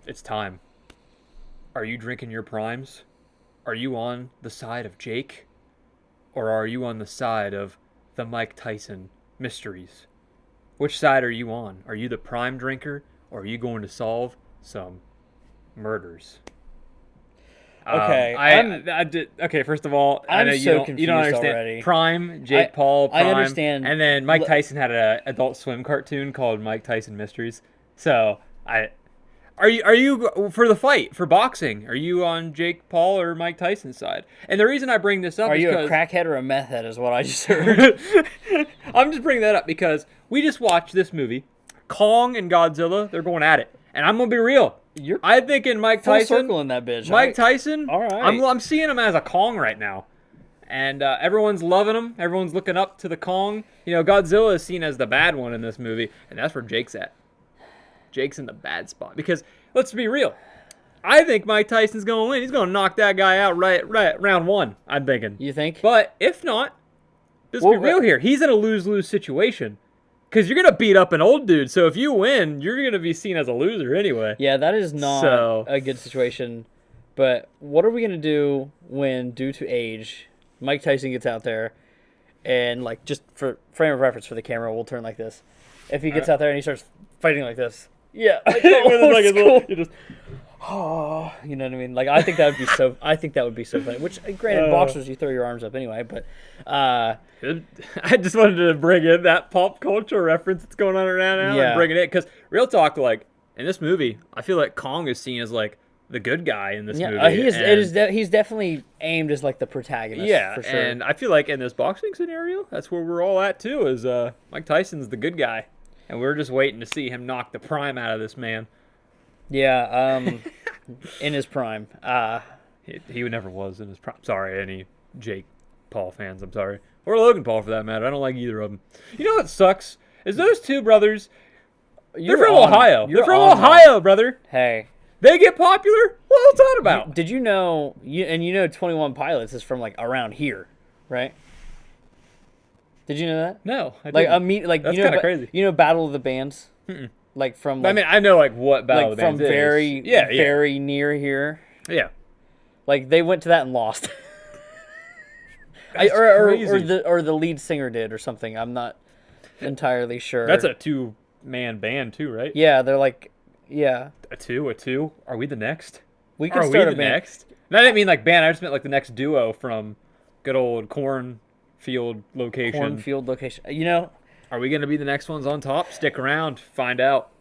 It's time. Are you drinking your primes? Are you on the side of Jake? Or are you on the side of the Mike Tyson mysteries? Which side are you on? Are you the prime drinker? Or are you going to solve some murders? Okay, I did. Okay, first of all, I I'm know so you don't confused understand. already. Prime, Jake Paul, I Prime, understand. and then Mike Tyson had a Adult Swim cartoon called Mike Tyson Mysteries. So I are you for the fight for boxing? Are you on Jake Paul or Mike Tyson's side? And the reason I bring this up Are is you a because crackhead or a meth head? Is what I just heard. I'm just bringing that up because we just watched this movie, Kong and Godzilla. They're going at it, and I'm gonna be real. You're I'm thinking Mike full Tyson. circle in that bitch. Mike Tyson. All right. I'm seeing him as a Kong right now, and everyone's loving him. Everyone's looking up to the Kong. You know, Godzilla is seen as the bad one in this movie, and that's where Jake's at. Jake's in the bad spot because let's be real. I think Mike Tyson's gonna win. He's gonna knock that guy out right round one. I'm thinking. You think? But if not, let's be real here. He's in a lose-lose situation. Because you're going to beat up an old dude. So if you win, you're going to be seen as a loser anyway. Yeah, that is not a good situation. But what are we going to do when, due to age, Mike Tyson gets out there and, like, just for frame of reference for the camera, we'll turn like this. If he gets out there and he starts fighting like this. Yeah. Like, you just, oh, you know what I mean? Like, I think that would be so funny. Which, granted, boxers, you throw your arms up anyway. But I just wanted to bring in that pop culture reference that's going on around now and bring it in. Because real talk, like, in this movie, I feel like Kong is seen as, like, the good guy in this movie. He's definitely aimed as, like, the protagonist. Yeah, for sure. And I feel like in this boxing scenario, that's where we're all at, too, is Mike Tyson's the good guy. And we're just waiting to see him knock the prime out of this man. Yeah, in his prime. He never was in his prime. Sorry, any Jake Paul fans, I'm sorry. Or Logan Paul, for that matter. I don't like either of them. You know what sucks? Is those two brothers, they're from Ohio. They're from Ohio, brother. Hey. They get popular? What's that about? Did you know, 21 Pilots is from, like, around here, right? Did you know that? No, I didn't. That's kind of crazy. You know Battle of the Bands? Mm-mm. Like from. Like, I mean, I know like what Battle of the Bands is. Very near here. Yeah. Like they went to that and lost. Crazy. or the lead singer did or something. I'm not entirely sure. That's a 2-man band too, right? Yeah, they're like, yeah. A two. Are we the next? We can start a band. Next? And I didn't mean like band. I just meant like the next duo from good old cornfield location. You know. Are we gonna be the next ones on top? Stick around, find out.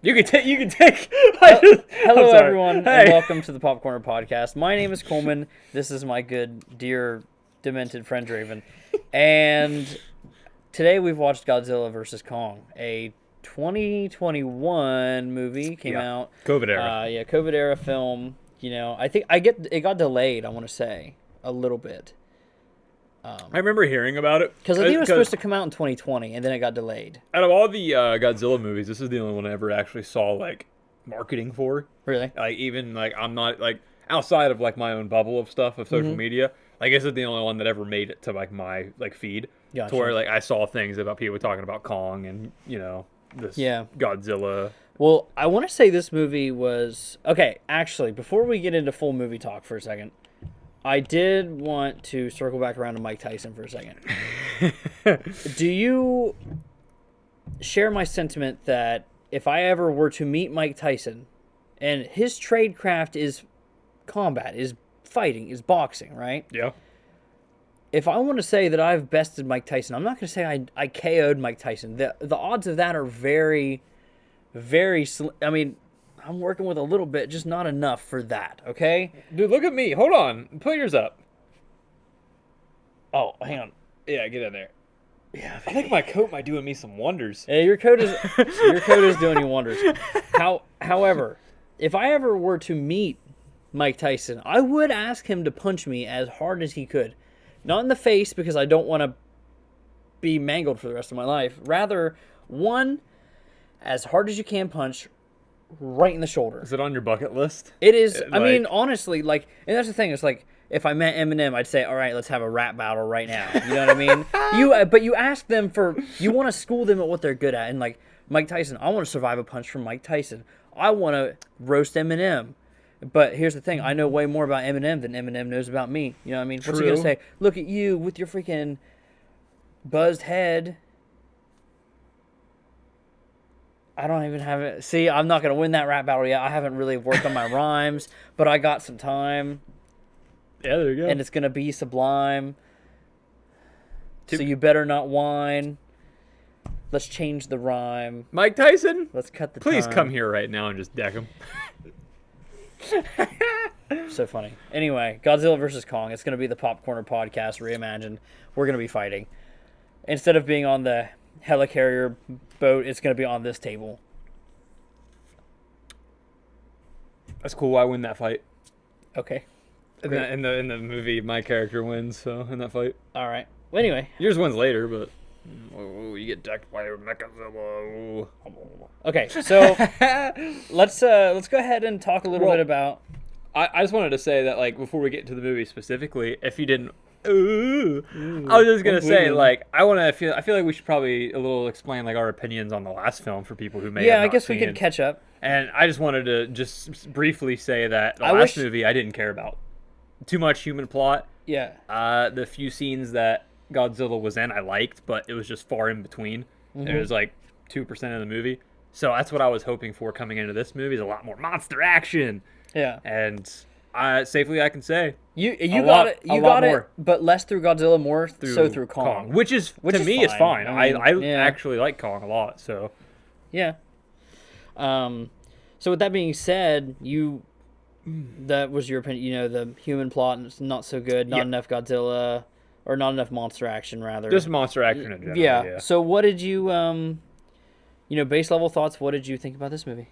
You can take. Hello, everyone, and welcome to the Popcorner Podcast. My name is Coleman. This is my good, dear, demented friend Draven, and today we've watched Godzilla vs. Kong, a 2021 movie came out. COVID era. COVID era film. You know, I think it got delayed. I want to say a little bit. I remember hearing about it. Because I think it was supposed to come out in 2020, and then it got delayed. Out of all the Godzilla movies, this is the only one I ever actually saw, like, marketing for. Really? Like, even, like, I'm not, like, outside of, like, my own bubble of stuff, of social media, like, this is the only one that ever made it to, like, my, like, feed. Gotcha. To where, like, I saw things about people talking about Kong and, you know, this Godzilla. Well, I want to say this movie was... Okay, actually, before we get into full movie talk for a second... I did want to circle back around to Mike Tyson for a second. Do you share my sentiment that if I ever were to meet Mike Tyson, and his trade craft is combat, is fighting, is boxing, right? Yeah. If I want to say that I've bested Mike Tyson, I'm not going to say I KO'd Mike Tyson. The odds of that are very, very... I mean... I'm working with a little bit, just not enough for that, okay? Dude, look at me. Hold on. Put yours up. Oh, hang on. Yeah, get in there. Yeah, I think my coat might doing me some wonders. Yeah, your coat is doing you wonders. However, if I ever were to meet Mike Tyson, I would ask him to punch me as hard as he could. Not in the face, because I don't want to be mangled for the rest of my life. Rather, one, as hard as you can punch, right in the shoulder. Is it on your bucket list? It is. I mean, honestly, like, and that's the thing. It's like, if I met Eminem, I'd say, all right, let's have a rap battle right now. You know what I mean? But you ask them you want to school them at what they're good at. And like, Mike Tyson, I want to survive a punch from Mike Tyson. I want to roast Eminem. But here's the thing: I know way more about Eminem than Eminem knows about me. You know what I mean? What's he gonna say? Look at you with your freaking buzzed head. I don't even have it. See, I'm not gonna win that rap battle yet. I haven't really worked on my rhymes, but I got some time. Yeah, there you go. And it's gonna be sublime. So you better not whine. Let's change the rhyme. Mike Tyson, let's cut the please time. Come here right now and just deck him. So funny. Anyway, Godzilla versus Kong. It's going to be the Popcorner podcast reimagined. We're going to be fighting. Instead of being on the helicarrier boat, it's going to be on this table. That's cool. I win that fight. Okay. In the movie, my character wins. So in that fight. All right. Well, anyway, yours wins later, but you get decked by Mechagodzilla. Okay, so let's go ahead and talk a little bit about. I just wanted to say that, like, before we get into the movie specifically, if you didn't, I was just gonna say, like, I feel like we should probably a little explain like our opinions on the last film for people who may. Yeah, have not I guess seen. We could catch up. And I just wanted to just briefly say that the last movie I didn't care about. Too much human plot. Yeah. The few scenes that Godzilla was in I liked, but it was just far in between. It was like 2% of the movie. So that's what I was hoping for coming into this movie, is a lot more monster action. Yeah. And safely I can say you got it, but less through Godzilla, more through Kong. Which to me is fine. I actually like Kong a lot, so. Yeah. So with that being said, that was your opinion, you know, the human plot is not so good, not enough Godzilla, or not enough monster action, rather. Just monster action in general, yeah. So what did you, base level thoughts, what did you think about this movie?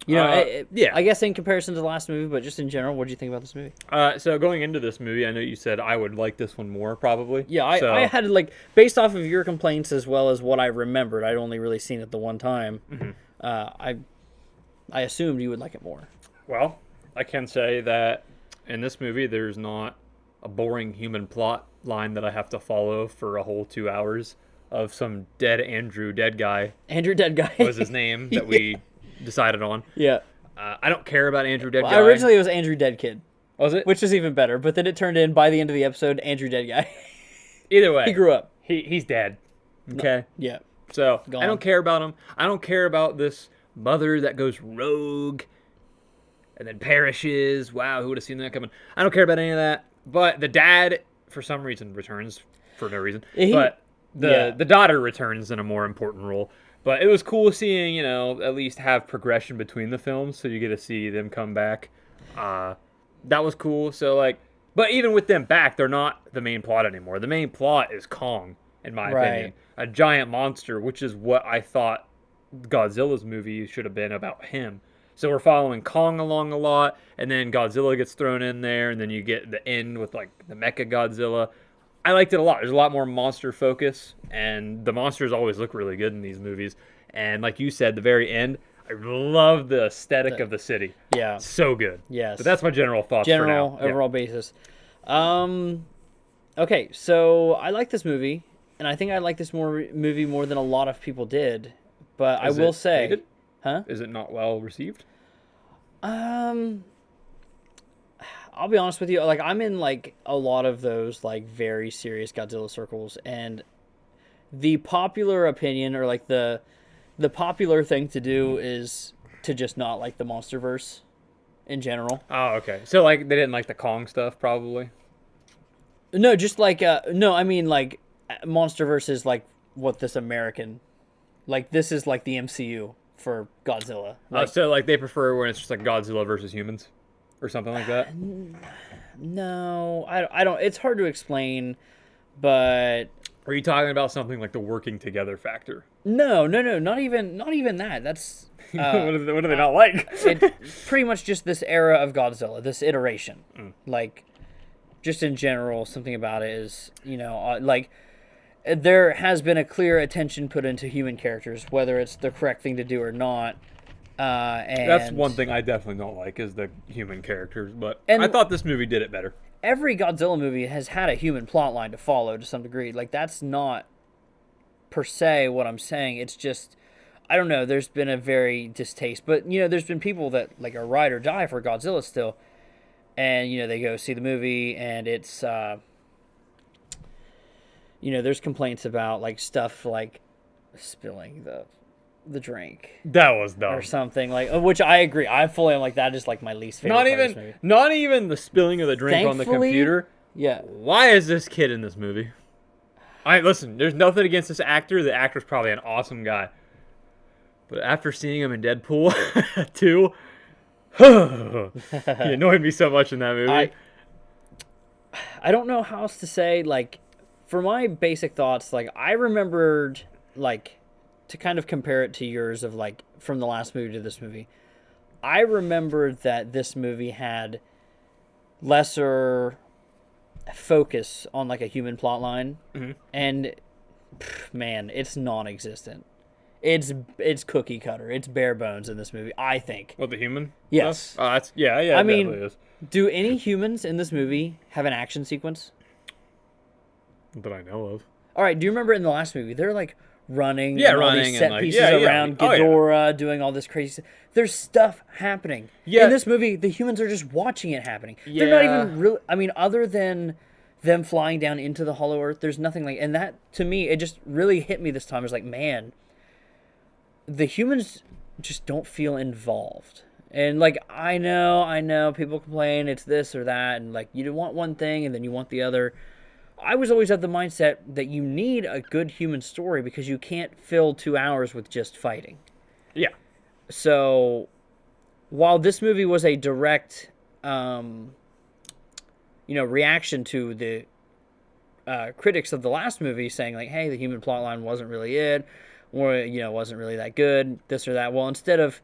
I guess in comparison to the last movie, but just in general, what did you think about this movie? So going into this movie, I know you said I would like this one more, probably. Yeah, I had, like, based off of your complaints as well as what I remembered, I'd only really seen it the one time, I assumed you would like it more. Well, I can say that in this movie, there's not a boring human plot line that I have to follow for a whole 2 hours of some Andrew Dead Guy. Andrew Dead Guy was his name that we decided on. Yeah. I don't care about Andrew Dead Guy. Originally, it was Andrew Dead Kid. Was it? Which is even better, but then it turned in, by the end of the episode, Andrew Dead Guy. Either way. He grew up. He's dead. Okay? No. Yeah. So, I don't care about him. I don't care about this mother that goes rogue and then perishes. Wow, who would have seen that coming? I don't care about any of that. But the dad, for some reason, returns for no reason. But the daughter returns in a more important role. But it was cool seeing, at least have progression between the films, so you get to see them come back. That was cool. So, but even with them back, they're not the main plot anymore. The main plot is Kong, in my opinion. A giant monster, which is what I thought Godzilla's movie should have been about him. So we're following Kong along a lot, and then Godzilla gets thrown in there, and then you get the end with, the Mecha Godzilla. I liked it a lot. There's a lot more monster focus, and the monsters always look really good in these movies. And like you said, the very end, I love the aesthetic of the city. Yeah. So good. Yes. But that's my general thoughts for now. Overall basis. Okay, so I like this movie, and I think I like this movie more than a lot of people did. But I will say... hated? Huh? Is it not well received? I'll be honest with you. I'm in a lot of those very serious Godzilla circles, and the popular opinion or the popular thing to do is to just not like the MonsterVerse in general. Oh, okay. So they didn't like the Kong stuff, probably. No, just no. I mean MonsterVerse is what this American, this is the MCU for Godzilla. So they prefer when it's just Godzilla versus humans, or something like that. No, I don't. It's hard to explain, but are you talking about something like the working together factor? No, not even that. That's what do they not like? It's pretty much just this era of Godzilla, this iteration. Just in general, something about it is there has been a clear attention put into human characters, whether it's the correct thing to do or not. And that's one thing I definitely don't like is the human characters, but I thought this movie did it better. Every Godzilla movie has had a human plot line to follow to some degree. That's not per se what I'm saying. It's just I don't know. There's been a very distaste, but there's been people that like are ride or die for Godzilla still, and they go see the movie, and it's there's complaints about like stuff like spilling the drink That was dumb. or something like, which I agree. I fully am like that is like my least favorite. Not even the spilling of the drink on the computer. Yeah. Why is this kid in this movie? Listen, there's nothing against this actor. The actor's probably an awesome guy. But after seeing him in Deadpool 2, he annoyed me so much in that movie. I don't know how else to say. Like, for my basic thoughts, like, I remembered, like, to kind of compare it to yours of, like, from the last movie to this movie, I remembered that this movie had lesser focus on, like, a human plot line. Mm-hmm. And, man, it's non-existent. It's cookie cutter. It's bare bones in this movie, I think. What, the human? Yes. Yeah. I mean, is. Do any humans in this movie have an action sequence? That I know of. All right. Do you remember in the last movie they're like running? Yeah, and running all these set and pieces around Ghidorah, doing all this crazy stuff. There's stuff happening. Yeah. In this movie, the humans are just watching it happening. Yeah. They're not even really. I mean, other than them flying down into the Hollow Earth, there's nothing like. And that to me, it just really hit me this time. It's like, man. The humans just don't feel involved. And, like, I know, people complain it's this or that, and, like, you want one thing and then you want the other. I was always of the mindset that you need a good human story because you can't fill 2 hours with just fighting. Yeah. So, while this movie was a direct, reaction to the critics of the last movie saying, like, hey, the human plotline wasn't really it, or wasn't really that good, this or that. Well, instead of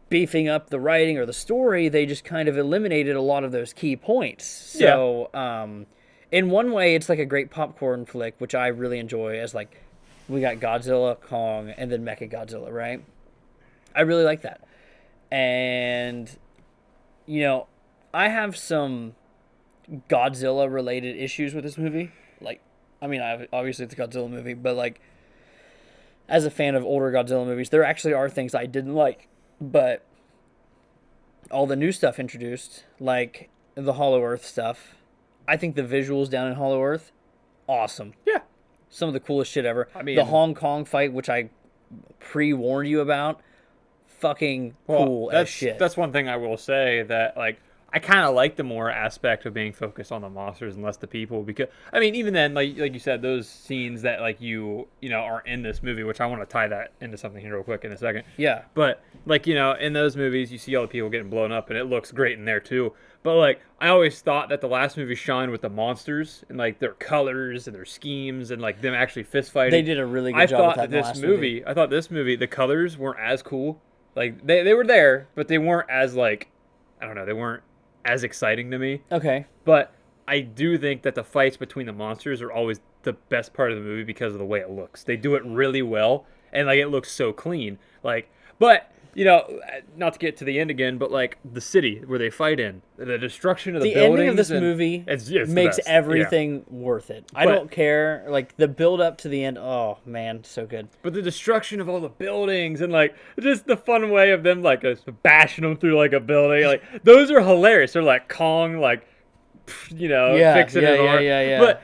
beefing up the writing or the story, they just kind of eliminated a lot of those key points. So, in one way, it's like a great popcorn flick, which I really enjoy. As like, we got Godzilla, Kong, and then Mechagodzilla, right? I really like that, and I have some Godzilla-related issues with this movie. Like, I mean, obviously it's a Godzilla movie, but like. As a fan of older Godzilla movies, there actually are things I didn't like. But all the new stuff introduced, like the Hollow Earth stuff, I think the visuals down in Hollow Earth, awesome. Yeah. Some of the coolest shit ever. I mean, the Hong Kong fight, which I pre-warned you about, fucking cool as shit. That's one thing I will say that, like, I kind of like the more aspect of being focused on the monsters and less the people, because I mean, even then, like you said, those scenes that like you are in this movie, which I want to tie that into something here real quick in a second. Yeah. But like in those movies, you see all the people getting blown up, and it looks great in there too. But like I always thought that the last movie shined with the monsters and like their colors and their schemes and like them actually fist fighting. They did a really good job with that in the last movie. I thought this movie, the colors weren't as cool. Like they were there, but they weren't as like, I don't know, they weren't as exciting to me. Okay. But I do think that the fights between the monsters are always the best part of the movie because of the way it looks. They do it really well, and like it looks so clean. Like, but not to get to the end again, but like the city where they fight in, the destruction of the buildings. The ending of this movie makes everything worth it. I don't care. Like the build up to the end. Oh man, so good. But the destruction of all the buildings and like just the fun way of them like bashing them through like a building, like those are hilarious. They're like Kong, like fixing it on. Yeah. But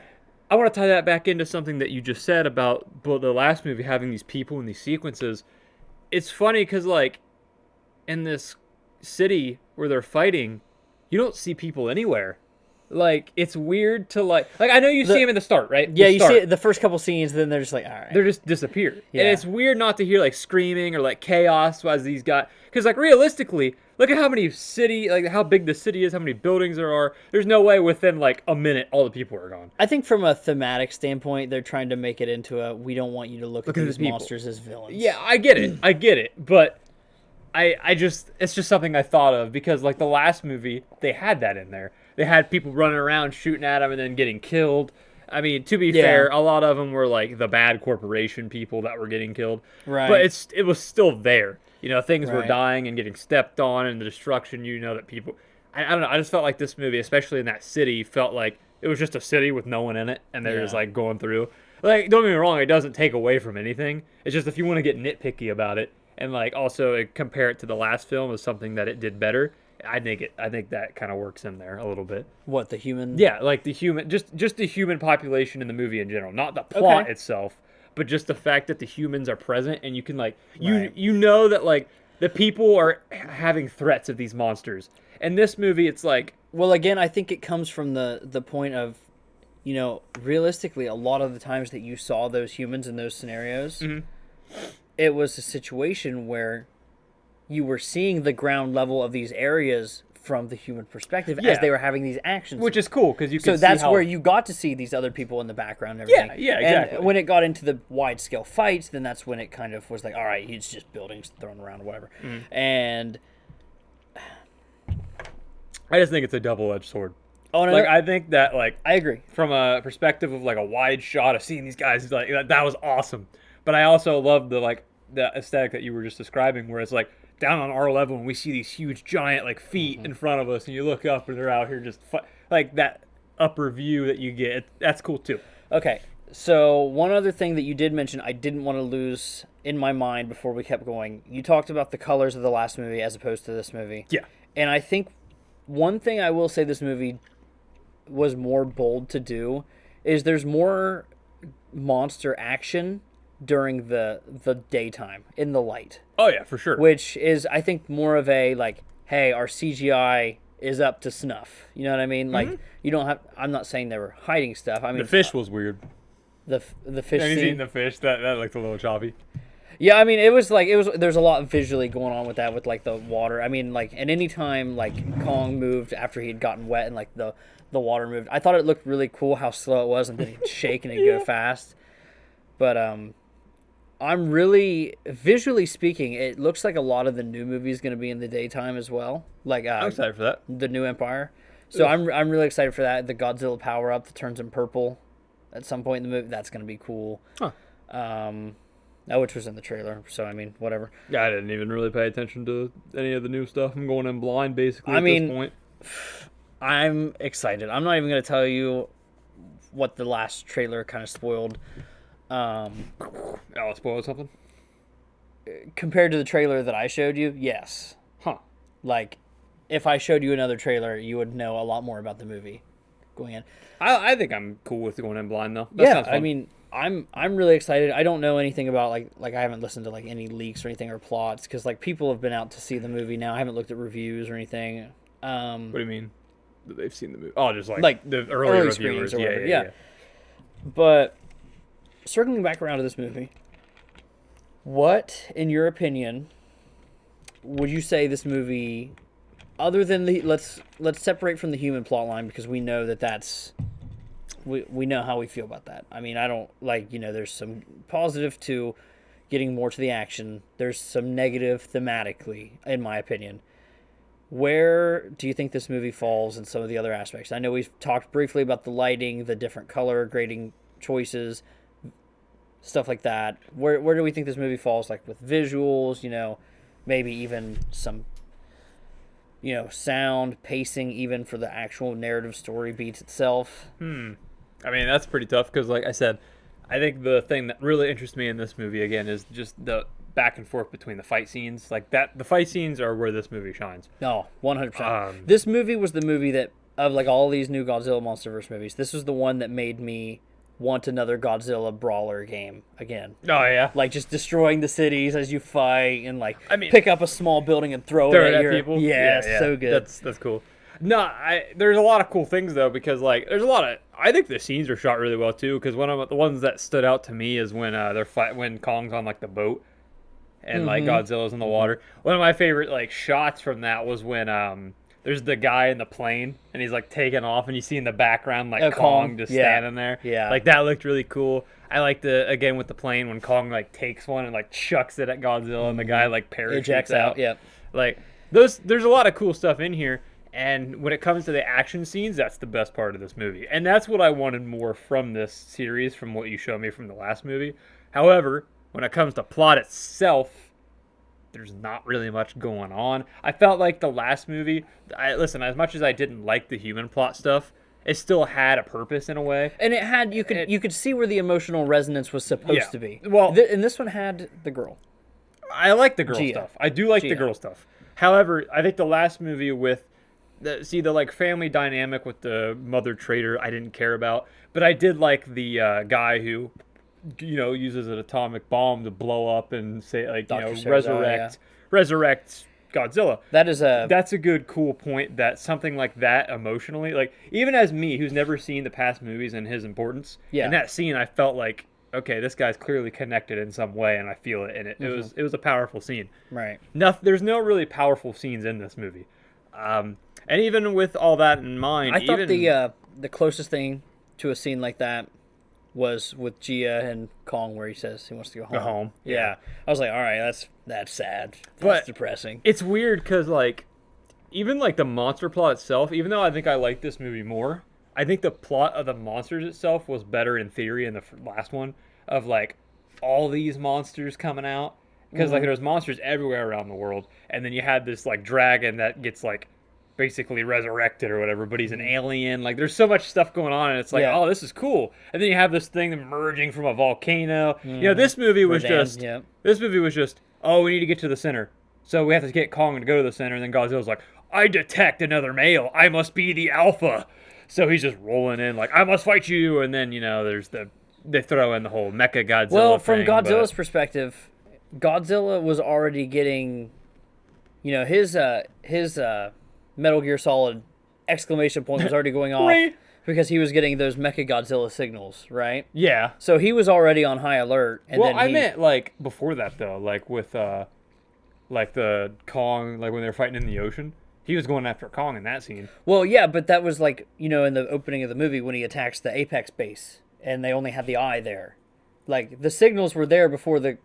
I want to tie that back into something that you just said about the last movie having these people in these sequences. It's funny because like in this city where they're fighting, you don't see people anywhere. Like it's weird to like I know you see them in the start, right? Yeah, you see it, the first couple scenes, then they're just like, all right, they're just disappeared. Yeah. And it's weird not to hear like screaming or like chaos as these guys, because like realistically, look at how many how big the city is, how many buildings there are. There's no way within like a minute all the people are gone. I think from a thematic standpoint, they're trying to make it into we don't want you to look at these monsters as villains. Yeah, I get it, but I just, it's just something I thought of because like the last movie, they had that in there. They had people running around shooting at them and then getting killed. I mean, to be fair, a lot of them were like the bad corporation people that were getting killed. Right. But it was still there. Things were dying and getting stepped on, and the destruction, that people... I don't know, I just felt like this movie, especially in that city, felt like it was just a city with no one in it, and they're just like going through. Like, don't get me wrong, it doesn't take away from anything. It's just if you want to get nitpicky about it and like also compare it to the last film as something that it did better, I think that kind of works in there a little bit. What, the human? Yeah, like the human, just the human population in the movie in general, not the plot Okay. itself, but just the fact that the humans are present and you can like Right. you know that like the people are having threats of these monsters. In this movie, it's like Well, again, I think it comes from the point of, realistically, a lot of the times that you saw those humans in those scenarios, it was a situation where you were seeing the ground level of these areas from the human perspective as Yeah. they were having these actions. which is cool because you can So see that's how, where you got to see these other people in the background and everything. Yeah, exactly. And when it got into the wide scale fights, then that's when it kind of was like, all right, he's just buildings thrown around or whatever. And I just think it's a double-edged sword. oh no, Like I think that like I agree. from a perspective of like a wide shot of seeing these guys, like that was awesome. But I also love the aesthetic that you were just describing, where it's like down on our level and we see these huge giant like feet in front of us, and you look up and they're out here just like that upper view that you get. That's cool too. Okay, so one other thing that you did mention, I didn't want to lose in my mind before we kept going. You talked about the colors of the last movie as opposed to this movie. Yeah. And I think one thing I will say this movie was more bold to do is there's more monster action during the daytime in the light, Oh yeah, for sure. which is I think more of a like, hey, our CGI is up to snuff. You know what I mean? Like you don't have. I'm not saying they were hiding stuff. I mean The fish was weird. the fish And he's scene. eating the fish. That looked a little choppy. Yeah, I mean, it was there's a lot visually going on with that, with like the water. I mean, like, and any time like Kong moved after he had gotten wet and like the water moved, I thought it looked really cool how slow it was and then he'd shake and it'd go fast. But I'm really, visually speaking, it looks like a lot of the new movie is going to be in the daytime as well. Like I'm excited for that. the new Empire. So I'm really excited for that. The Godzilla power up that turns him purple at some point in the movie, that's going to be cool. Huh. Which was in the trailer. So I mean, whatever. Yeah, I didn't even really pay attention to any of the new stuff. I'm going in blind basically I at mean, this point. I'm excited. I'm not even going to tell you what the last trailer kind of spoiled. I'll spoil something. Compared to the trailer that I showed you, yes. Huh. Like, if I showed you another trailer, you would know a lot more about the movie going in. I think I'm cool with going in blind though. That sounds fun. I mean, I'm really excited. I don't know anything about like I haven't listened to like any leaks or anything or plots because like people have been out to see the movie now. I haven't looked at reviews or anything. What do you mean? That they've seen the movie? Oh, just Like the early reviewers. screenings or Yeah, whatever. yeah. But circling back around to this movie, what, in your opinion, would you say this movie, other than the let's separate from the human plot line because we know that's we know how we feel about that. I mean, I don't like, there's some positive to getting more to the action. There's some negative thematically, in my opinion. Where do you think this movie falls in some of the other aspects? I know we've talked briefly about the lighting, the different color grading choices, stuff like that. Where do we think this movie falls, like with visuals, maybe even some, sound, pacing, even for the actual narrative story beats itself? I mean, that's pretty tough because, like I said, I think the thing that really interests me in this movie again is just the back and forth between the fight scenes. Like that, the fight scenes are where this movie shines. No, 100%. This movie was the movie that, of like all these new Godzilla MonsterVerse movies, this was the one that made me want another Godzilla brawler game again. Oh yeah, Like just destroying the cities as you fight and like I mean, pick up a small building and throw throw it it at at your people. Yeah, so good. That's cool. No, there's a lot of cool things though because like there's a lot of I think the scenes are shot really well too because one of the ones that stood out to me is when when Kong's on like the boat and like Godzilla's in the water. One of my favorite like shots from that was when there's the guy in the plane and he's like taking off and you see in the background like Kong just standing there. Yeah. Like that looked really cool. I like again with the plane when Kong like takes one and like chucks it at Godzilla and the guy like parachutes Ejects out. Yep. Like there's a lot of cool stuff in here. And when it comes to the action scenes, that's the best part of this movie. And that's what I wanted more from this series, from what you showed me from the last movie. However, when it comes to plot itself, there's not really much going on. I felt like the last movie, listen, as much as I didn't like the human plot stuff, it still had a purpose in a way. And it had you could see where the emotional resonance was supposed to be. Well, and this one had the girl. I like the girl Gia. stuff. I do like the girl stuff. However, I think the last movie with the like family dynamic with the mother traitor, I didn't care about, but I did like the guy who, uses an atomic bomb to blow up and say like resurrect Godzilla. That's a good, cool point. That something like that emotionally, like even as me, who's never seen the past movies and his importance, in that scene, I felt like, okay, this guy's clearly connected in some way, and I feel it in it. It was a powerful scene. Right. There's no really powerful scenes in this movie, and even with all that in mind, I thought the closest thing to a scene like that was with Gia and Kong, where he says he wants to go home. Go home. Yeah. I was like, all right, that's sad. That's depressing. It's weird because like, even like the monster plot itself, even though I think I like this movie more, I think the plot of the monsters itself was better in theory in the last one, of like all these monsters coming out, because like there's monsters everywhere around the world, and then you had this like dragon that gets like basically resurrected or whatever, but he's an alien. Like there's so much stuff going on, and it's like, oh, this is cool. And then you have this thing emerging from a volcano. This movie was just oh, we need to get to the center, so we have to get Kong to go to the center, and then Godzilla's like, I detect another male, I must be the alpha. So he's just rolling in like, I must fight you, and then there's they throw in the whole Mecha Godzilla. Well, from Godzilla's perspective, Godzilla was already getting, his Metal Gear Solid exclamation point was already going off because he was getting those Mecha Godzilla signals, right? Yeah. So he was already on high alert. And I meant like before that though, like with like the Kong, like when they were fighting in the ocean. He was going after Kong in that scene. Well, yeah, but that was like, in the opening of the movie when he attacks the Apex base and they only had the eye there. Like, the signals were there before the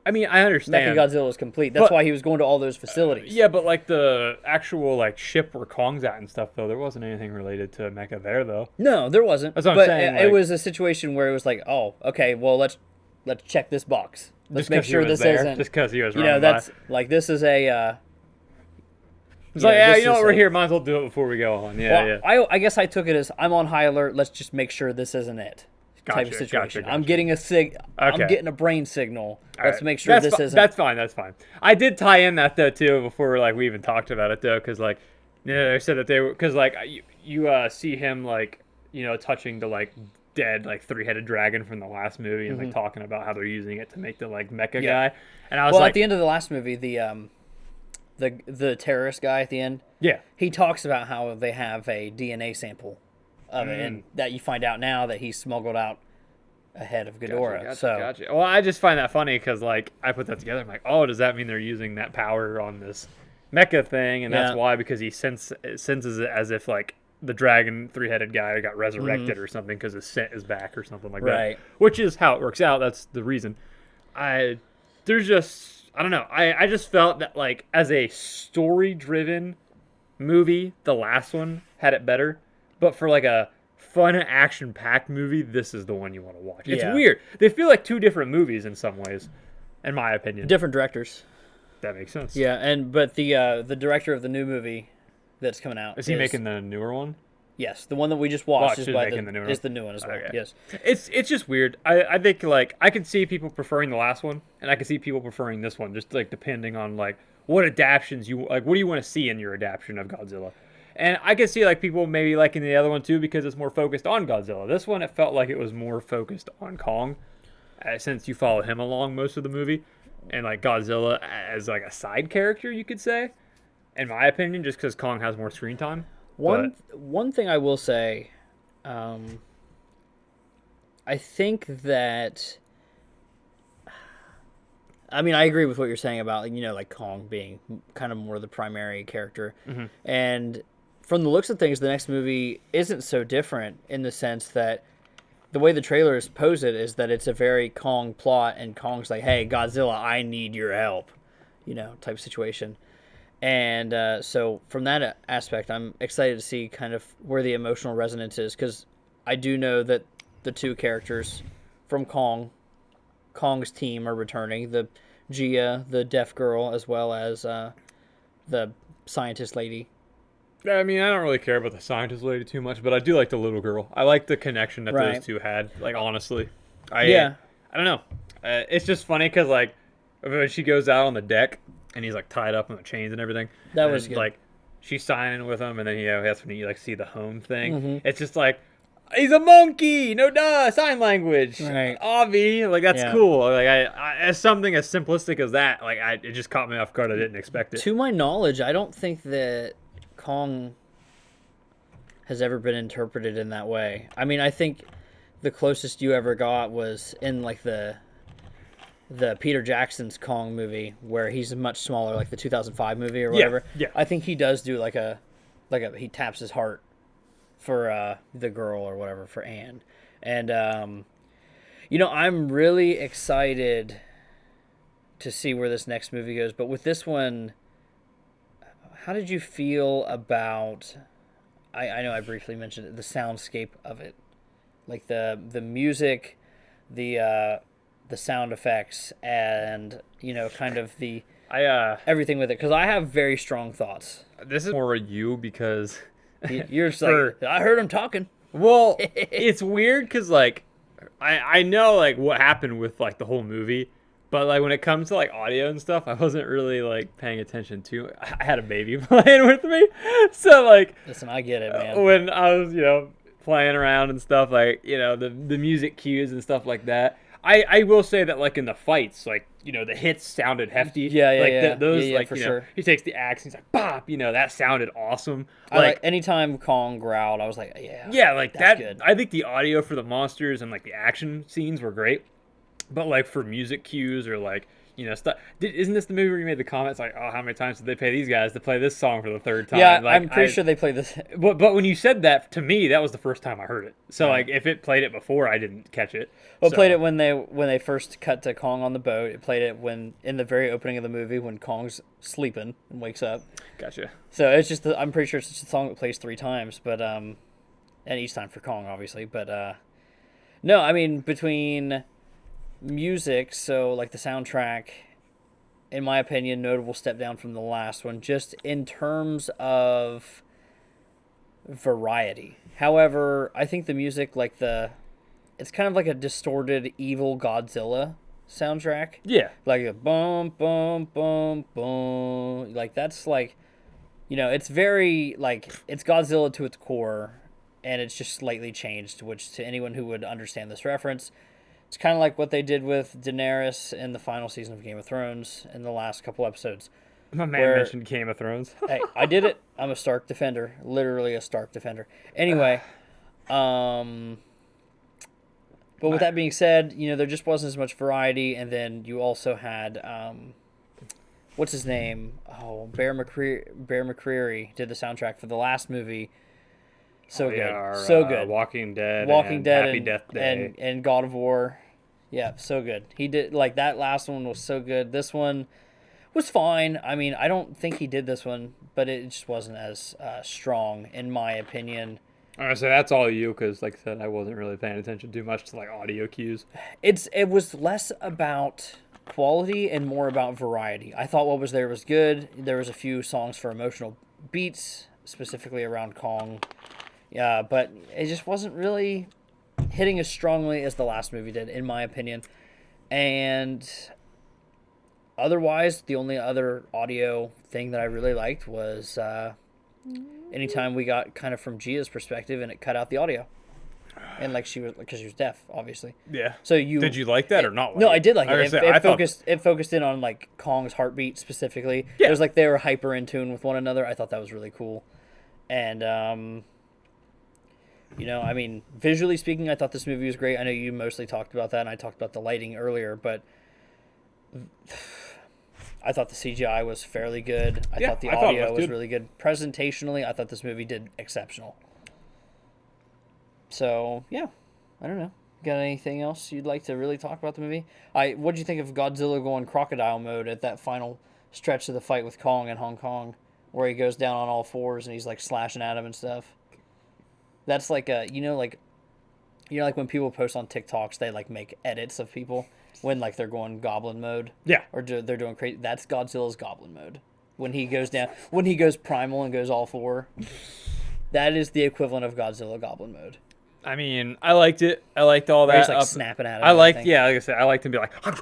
I mean, I understand. Mechagodzilla was complete. That's why he was going to all those facilities. Yeah, but like the actual like ship where Kong's at and stuff, though, there wasn't anything related to Mecha there, though. No, there wasn't. That's what I'm saying. It was a situation where it was like, oh, okay, well, let's check this box. Let's make sure this isn't. Just because he was running that's by. like, this is a... It's like, yeah, we're here. Might as well do it before we go on. Yeah, well, I guess I took it as I'm on high alert. Let's just make sure this isn't it. Type of situation. Gotcha. I'm getting I'm getting a brain signal. Let's make sure this isn't. That's fine. I did tie in that though too before like we even talked about it though, because like they said that they were, because like you see him like touching the like dead like 3-headed dragon from the last movie and like talking about how they're using it to make the like mecha guy, and I was like, at the end of the last movie, the terrorist guy at the end, he talks about how they have a DNA sample of it, and that you find out now that he smuggled out ahead of Ghidorah. Gotcha. Well, I just find that funny because like I put that together. I'm like, oh, does that mean they're using that power on this mecha thing? And that's why, because he senses it as if like the dragon 3-headed guy got resurrected or something, because his scent is back or something like that. Which is how it works out. That's the reason. I don't know. I just felt that like as a story-driven movie, the last one had it better. But for like a fun action-packed movie, this is the one you want to watch. It's weird. They feel like two different movies in some ways, in my opinion. Different directors. That makes sense. Yeah, but the director of the new movie that's coming out is he making the newer one? Yes, the one that we just watched is the new one as well. Okay. Yes, it's just weird. I think like I can see people preferring the last one, and I can see people preferring this one, just like depending on like what adaptations you like. What do you want to see in your adaptation of Godzilla? And I can see like people maybe liking the other one too because it's more focused on Godzilla. This one, it felt like it was more focused on Kong, since you follow him along most of the movie, and like Godzilla as like a side character, you could say, in my opinion, just because Kong has more screen time. One thing I will say, I think that, I mean, I agree with what you're saying about like Kong being kind of more the primary character, and from the looks of things, the next movie isn't so different in the sense that the way the trailers pose it is that it's a very Kong plot, and Kong's like, hey, Godzilla, I need your help, type situation. And so from that aspect, I'm excited to see kind of where the emotional resonance is, because I do know that the two characters from Kong's team are returning, the Gia, the deaf girl, as well as the scientist lady. I mean, I don't really care about the scientist lady too much, but I do like the little girl. I like the connection that those Right. two had. Like, honestly, I Yeah. I don't know. It's just funny because like when she goes out on the deck and he's like tied up in the chains and everything, That and was then, good. like she's signing with him, and then that's when you like see the home thing. Mm-hmm. It's just like he's a monkey, no duh, sign language, Right. Avi, like that's Yeah. cool. Like as something as simplistic as that, like it just caught me off guard. I didn't expect it. To my knowledge, I don't think that Kong has ever been interpreted in that way. I mean, I think the closest you ever got was in like the Peter Jackson's Kong movie, where he's much smaller, like the 2005 movie or whatever. Yeah. I think he does do like a he taps his heart for the girl or whatever, for Anne. And I'm really excited to see where this next movie goes. But with this one, how did you feel about? I know I briefly mentioned it, the soundscape of it, like the music, the sound effects, and kind of the everything with it. Because I have very strong thoughts. This is more you because You're just like, I heard him talking. well, it's weird because like I know like what happened with like the whole movie, but like when it comes to like audio and stuff, I wasn't really like paying attention to. I had a baby playing with me, so like Listen, I get it, man. when I was playing around and stuff, like the music cues and stuff like that. I will say that like in the fights, like the hits sounded hefty. Yeah, like yeah. Those Yeah, like for sure. he takes the axe and he's like bop, that sounded awesome. I like anytime Kong growled, I was like, yeah, like that's that. good. I think the audio for the monsters and like the action scenes were great, but like for music cues or like stuff. Isn't this the movie where you made the comments like, oh, how many times did they pay these guys to play this song for the third time? Yeah, like, I'm pretty sure they played this. But when you said that to me, that was the first time I heard it. So like if it played it before, I didn't catch it. Well, played it when they first cut to Kong on the boat. It played it when in the very opening of the movie when Kong's sleeping and wakes up. Gotcha. So it's just I'm pretty sure it's just a song that plays 3 times, but and each time for Kong, obviously. But no, I mean between music, so like the soundtrack, in my opinion, notable step down from the last one, just in terms of variety. However, I think the music, like it's kind of like a distorted, evil Godzilla soundtrack. Yeah. Like a boom, boom, boom, boom. Like that's like, it's very like it's Godzilla to its core, and it's just slightly changed. Which to anyone who would understand this reference, it's kind of like what they did with Daenerys in the final season of Game of Thrones in the last couple episodes. My man mentioned Game of Thrones. Hey, I did it. I'm a Stark defender, literally a Stark defender. Anyway, but with that being said, there just wasn't as much variety, and then you also had what's his name? Oh, Bear McCreary did the soundtrack for the last movie. So good, so good. Walking Dead, Happy Death Day, and God of War. Yeah, so good. He did like that last one was so good. This one was fine. I mean, I don't think he did this one, but it just wasn't as strong in my opinion. All right, so that's all you, because like I said, I wasn't really paying attention too much to like audio cues. It was less about quality and more about variety. I thought what was there was good. There was a few songs for emotional beats, specifically around Kong. Yeah, but it just wasn't really hitting as strongly as the last movie did, in my opinion. And otherwise, the only other audio thing that I really liked was anytime we got kind of from Gia's perspective and it cut out the audio. And like because she was deaf, obviously. Yeah. So did you like that or not? No, I did like it. It It focused in on like Kong's heartbeat specifically. Yeah. It was like they were hyper in tune with one another. I thought that was really cool. And I mean, visually speaking, I thought this movie was great. I know you mostly talked about that, and I talked about the lighting earlier, but I thought the CGI was fairly good. I thought the audio was really good. Presentationally, I thought this movie did exceptional. So, yeah, I don't know. Got anything else you'd like to really talk about the movie? What did you think of Godzilla going crocodile mode at that final stretch of the fight with Kong in Hong Kong, where he goes down on all fours and he's like slashing at him and stuff? That's like like when people post on TikToks, they like make edits of people when like they're going goblin mode. Yeah. Or they're doing crazy. That's Godzilla's goblin mode. when he goes down, when he goes primal and goes all four. That is the equivalent of Godzilla Goblin mode. I mean, I liked it. I liked all Where that. he's like snapping at him. I liked, everything. yeah, like I said, I liked him be like, like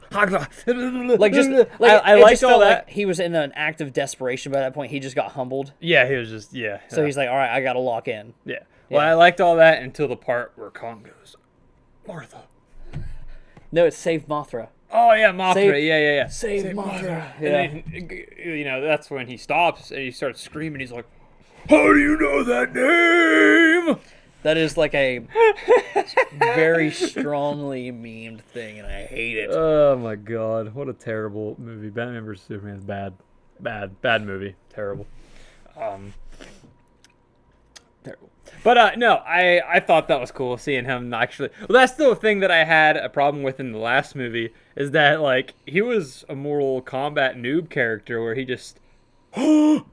just like I it liked just all felt that. like he was in an act of desperation by that point. He just got humbled. Yeah, he was just, yeah. So he's like, all right, I gotta lock in. Yeah. Well, I liked all that until the part where Kong goes, Martha. No, it's Save Mothra. Oh yeah, Mothra. Save- Yeah. Save Mothra. And then, you know, that's when he stops and he starts screaming. He's like, "How do you know that name?" That is like a very strongly memed thing, and I hate it. Oh my god, what a terrible movie! Batman vs Superman is bad movie, terrible. Terrible. But no, I thought that was cool seeing him actually. Well, that's the thing that I had a problem with in the last movie is that like he was a Mortal Kombat noob character where he just Nope.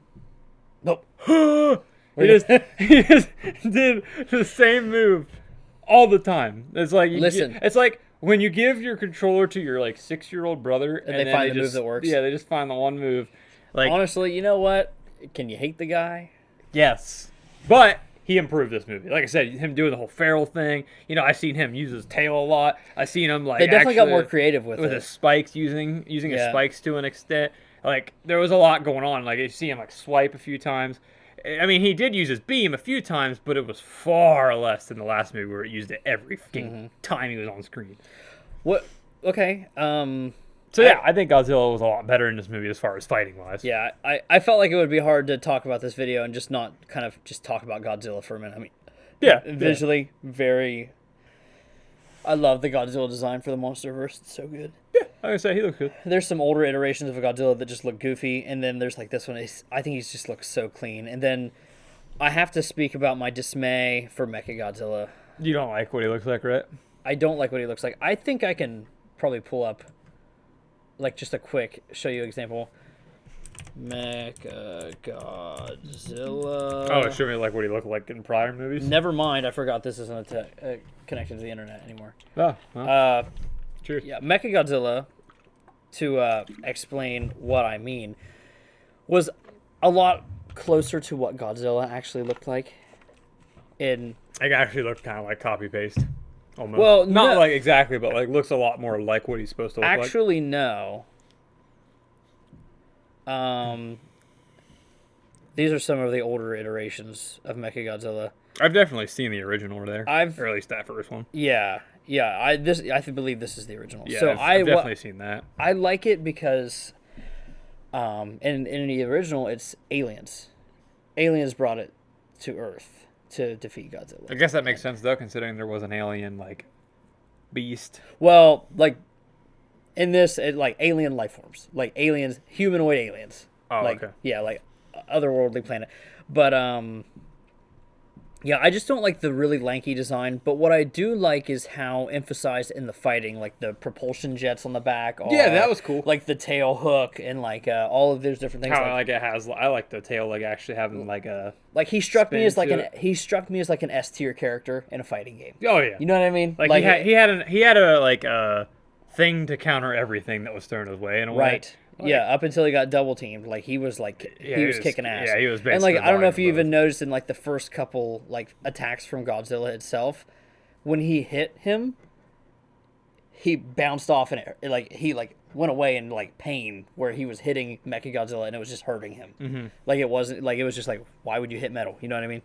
he just did the same move all the time. It's like it's like when you give your controller to your like 6-year-old brother and they then find the just, move that works. Yeah, they just find the one move. Like Honestly, you know what? Can you hate the guy? yes, but he improved this movie. Like I said, him doing the whole feral thing. You know, I've seen him use his tail a lot. I've seen him like They definitely got actually- more creative with it. his spikes, using his Yeah. spikes to an extent. Like there was a lot going on. Like you see him like swipe a few times. I mean, he did use his beam a few times, but it was far less than the last movie where it used it every fucking time he was on screen. What? Okay. So yeah, I think Godzilla was a lot better in this movie as far as fighting wise. Yeah, I felt like it would be hard to talk about this video and just not kind of just talk about Godzilla for a minute. I mean, Yeah. visually very. I love the Godzilla design for the MonsterVerse. It's so good. Yeah, like I said, he looked good. There's some older iterations of a Godzilla that just look goofy, and then there's like this one. I think he's just looks so clean. And then I have to speak about my dismay for Mechagodzilla. You don't like what he looks like, right? I don't like what he looks like. I think I can probably pull up, like, just a quick show you example. Mechagodzilla. Oh, show me like what he looked like in prior movies. Never mind. I forgot this isn't connected to the internet anymore. Oh, well, true. Yeah, Mechagodzilla, to explain what I mean, was a lot closer to what Godzilla actually looked like. It actually looked kind of like copy paste. Almost. Well, not no. like exactly, but like looks a lot more like what he's supposed to look like. Actually, no. These are some of the older iterations of Mechagodzilla. I've definitely seen the original there. Or at least that first one. Yeah. I believe this is the original. Yeah, So I've definitely seen that. I like it because, in the original, it's aliens. Aliens brought it to Earth to defeat Godzilla. I guess that makes sense though, considering there was an alien like beast. Well, like in this, like alien life forms, like aliens, humanoid aliens. Oh, like, okay. Yeah, like otherworldly planet. But yeah, I just don't like the really lanky design. But what I do like is how emphasized in the fighting, like the propulsion jets on the back. Yeah, that was cool. Like the tail hook and like all of those different things. How like it has. I like the tail like actually having like a. Like he struck me as like spin an S tier character in a fighting game. Oh yeah. You know what I mean? Like he had a like a thing to counter everything that was thrown his way in a way. Right. Like, yeah, up until he got double teamed, like he was he was kicking ass. Yeah, he was basically. And like I don't know if you both. even noticed in like the first couple like attacks from Godzilla itself, when he hit him, he bounced off and he went away in like pain where he was hitting Mechagodzilla and it was just hurting him. Mm-hmm. Like it wasn't like it was just like why would you hit metal? You know what I mean?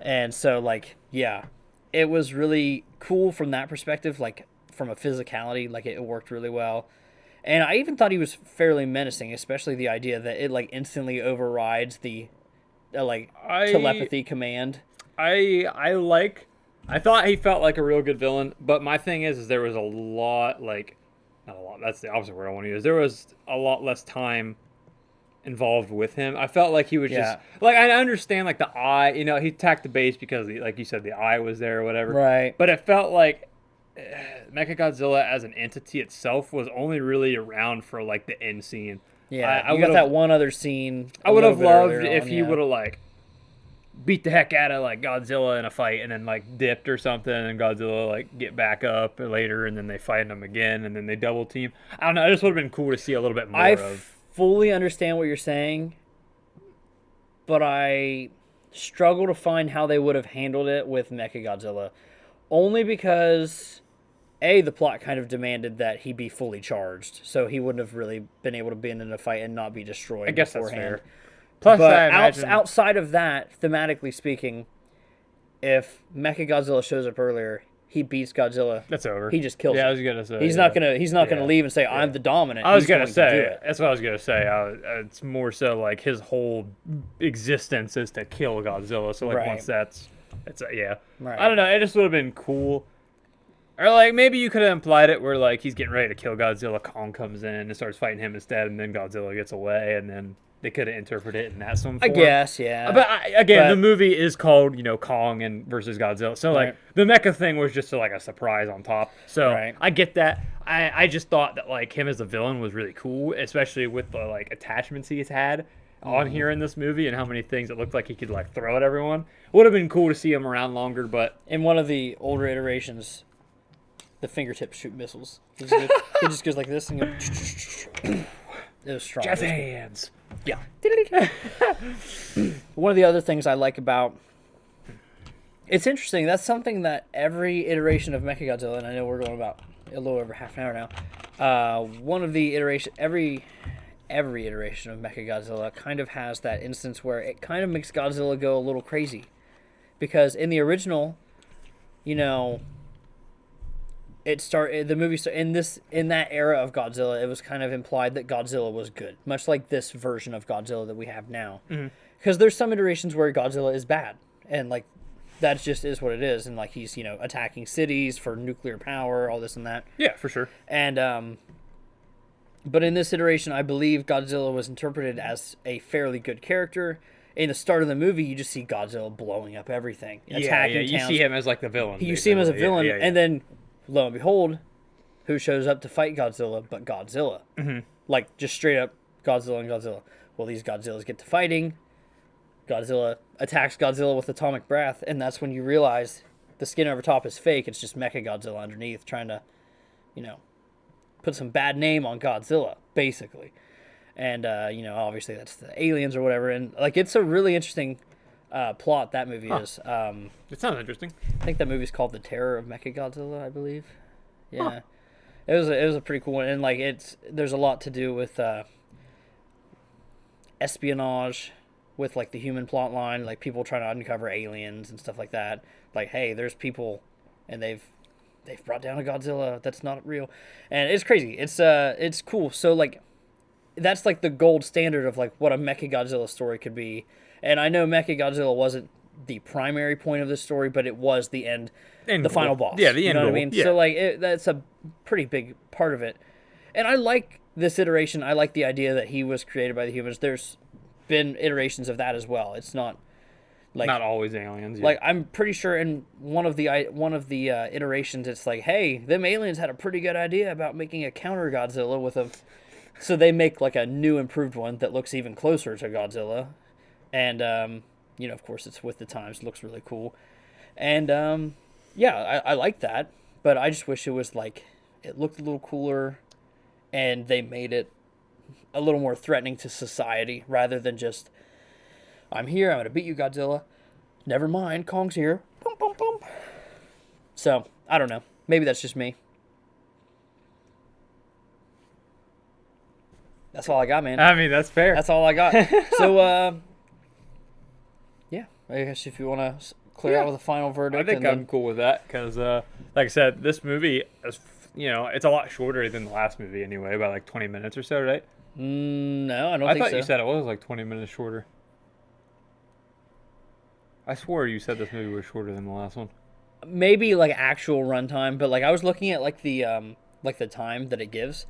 And so like yeah, it was really cool from that perspective. Like from a physicality, like it worked really well. And I even thought he was fairly menacing, especially the idea that it like instantly overrides the telepathy command. I thought he felt like a real good villain, but my thing is there was a lot not a lot. That's the opposite word I want to use. There was a lot less time involved with him. I felt like he was just like I understand like the eye, you know, he attacked the base because like you said the eye was there or whatever. Right. But it felt like Mechagodzilla as an entity itself was only really around for like the end scene. Yeah, you got that one other scene. I would have loved if he would have like beat the heck out of like Godzilla in a fight and then like dipped or something and Godzilla like get back up later and then they fight him again and then they double team. I don't know. It just would have been cool to see a little bit more I of. fully understand what you're saying, but I struggle to find how they would have handled it with Mechagodzilla. Only because, A, the plot kind of demanded that he be fully charged, so he wouldn't have really been able to be in a fight and not be destroyed I guess beforehand. that's fair. Plus, But I imagine... outside of that, thematically speaking, if Mechagodzilla shows up earlier, he beats Godzilla. That's over. He just kills him. I was gonna say He's not gonna leave and say I'm the dominant. I was He's gonna going say to do it. that's what I was gonna say. It's more so like his whole existence is to kill Godzilla. So like Right. once that's yeah. Right. I don't know. It just would have been cool. Or like maybe you could have implied it where like he's getting ready to kill Godzilla, Kong comes in and starts fighting him instead, and then Godzilla gets away, and then they could have interpreted it in that some form. I guess, yeah. But the movie is called, Kong and versus Godzilla. So, like, Right. the mecha thing was just, like, a surprise on top. So, Right. I get that. I just thought that, like, him as a villain was really cool, especially with the, like, attachments he's had on here in this movie and how many things it looked like he could, like, throw at everyone. Would have been cool to see him around longer, but... In one of the older iterations, the fingertips shoot missiles. He just goes like this and goes... It was strong. Jazz hands! Yeah. One of the other things I like about... It's interesting. That's something that every iteration of Mechagodzilla, and I know we're going about a little over half an hour now, one of the every iteration of Mechagodzilla kind of has that instance where it kind of makes Godzilla go a little crazy. Because in the original, the movie in that era of Godzilla, it was kind of implied that Godzilla was good, much like this version of Godzilla that we have now. Because there's some iterations where Godzilla is bad, and like that just is what it is, and like he's attacking cities for nuclear power, all this and that. Yeah, for sure. And but in this iteration, I believe Godzilla was interpreted as a fairly good character. In the start of the movie, you just see Godzilla blowing up everything, attacking you towns. see him as like the villain. You see him as a villain, yeah. and then lo and behold, who shows up to fight Godzilla but Godzilla? Mm-hmm. Like, just straight up Godzilla and Godzilla. Well, these Godzillas get to fighting. Godzilla attacks Godzilla with atomic breath, and that's when you realize the skin over top is fake. It's just Mechagodzilla underneath trying to, put some bad name on Godzilla, basically. And, obviously that's the aliens or whatever. And, like, it's a really interesting plot, that movie is. It sounds interesting. I think that movie's called The Terror of Mechagodzilla, I believe. Yeah. It was a pretty cool one, and like there's a lot to do with espionage with like the human plot line, like people trying to uncover aliens and stuff like that. Like, hey, there's people and they've brought down a Godzilla that's not real. And it's crazy. It's cool. So like that's like the gold standard of like what a Mechagodzilla story could be. And I know Mechagodzilla wasn't the primary point of the story, but it was the end the final boss. Yeah, the end You know what I goal. mean? Yeah. So like that's a pretty big part of it. And I like this iteration. I like the idea that he was created by the humans. There's been iterations of that as well. It's not like not always aliens. Yeah. like I'm pretty sure in one of the iterations, it's like, hey, them aliens had a pretty good idea about making a counter Godzilla with a, so they make like a new improved one that looks even closer to Godzilla, and of course it's with the times, looks really cool, and yeah, I like that, but I just wish it was like it looked a little cooler, and they made it a little more threatening to society rather than just, I'm here, I'm going to beat you, Godzilla. Never mind, Kong's here. Boom, boom, boom. So, I don't know. Maybe that's just me. That's all I got, man. I mean, that's fair. That's all I got. So, yeah. I guess if you want to clear out with a final verdict. I think I'm cool with that because, like I said, this movie is, it's a lot shorter than the last movie anyway, by like 20 minutes or so, right? No, I don't I think so. thought you said it was like 20 minutes shorter. I swore you said this movie was shorter than the last one. Maybe like actual runtime, but like I was looking at like the time that it gives.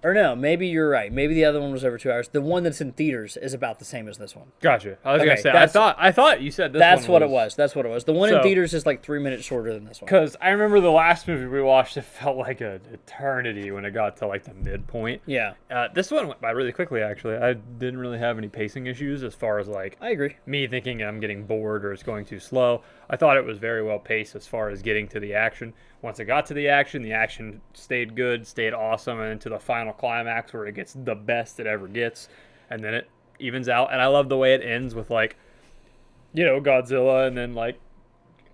Or no, maybe you're right. Maybe the other one was over 2 hours. The one that's in theaters is about the same as this one. Gotcha. I was Okay, gonna say I thought you said this. That's one what it was. That's what it was. The one in So- theaters is like 3 minutes shorter than this one. Because I remember the last movie we watched, it felt like an eternity when it got to like the midpoint. Yeah, This one went by really quickly, actually. I didn't really have any pacing issues as far as like I agree. me thinking I'm getting bored or it's going too slow. I thought it was very well paced as far as getting to the action. Once it got to the action stayed good, stayed awesome, and into the final climax where it gets the best it ever gets. And then it evens out. And I love the way it ends with like, Godzilla and then like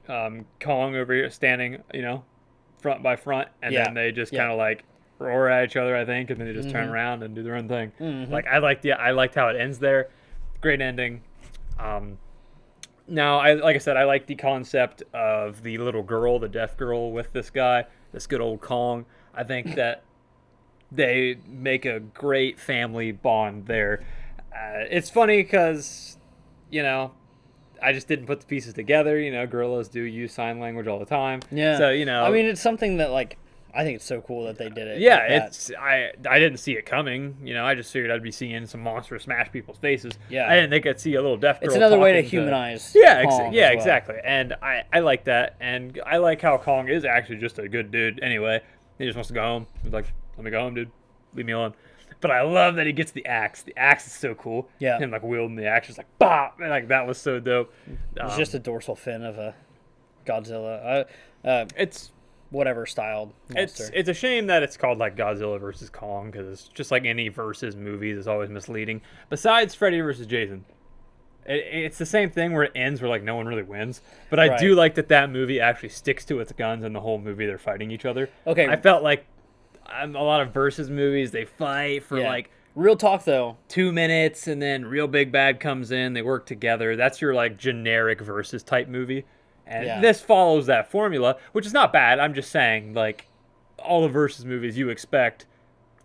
Kong over here standing, front by front, and Yeah. then they just Yeah. kind of like roar at each other, I think, and then they just turn around and do their own thing. Like I liked how it ends there. Great ending. Now, like I said, I like the concept of the little girl, the deaf girl, with this guy, this good old Kong. I think that they make a great family bond there. It's funny because, I just didn't put the pieces together. Gorillas do use sign language all the time. Yeah. So, I mean, it's something that, like, I think it's so cool that they did it. yeah, like that. it's I didn't see it coming. I just figured I'd be seeing some monster smash people's faces. Yeah. I didn't think I'd see a little deaf girl. It's another way to talking humanize. Yeah, Kong yeah, as well. exactly. And I like that, and I like how Kong is actually just a good dude. Anyway, he just wants to go home. He's like, "Let me go home, dude. Leave me alone." But I love that he gets the axe. The axe is so cool. Yeah. Him like wielding the axe, just like bop, and like that was so dope. It's just a dorsal fin of a Godzilla. It's Whatever styled monster. it's a shame that it's called like Godzilla versus Kong, because it's just like any versus movies, it's always misleading. Besides Freddy versus Jason, it's the same thing where it ends where like no one really wins. But I do like that movie actually sticks to its guns, and the whole movie they're fighting each other. Okay. I felt like a lot of versus movies, they fight for like Real talk though. 2 minutes, and then real big bad comes in, they work together. That's your like generic versus type movie. And this follows that formula, which is not bad. I'm just saying, like, all the versus movies you expect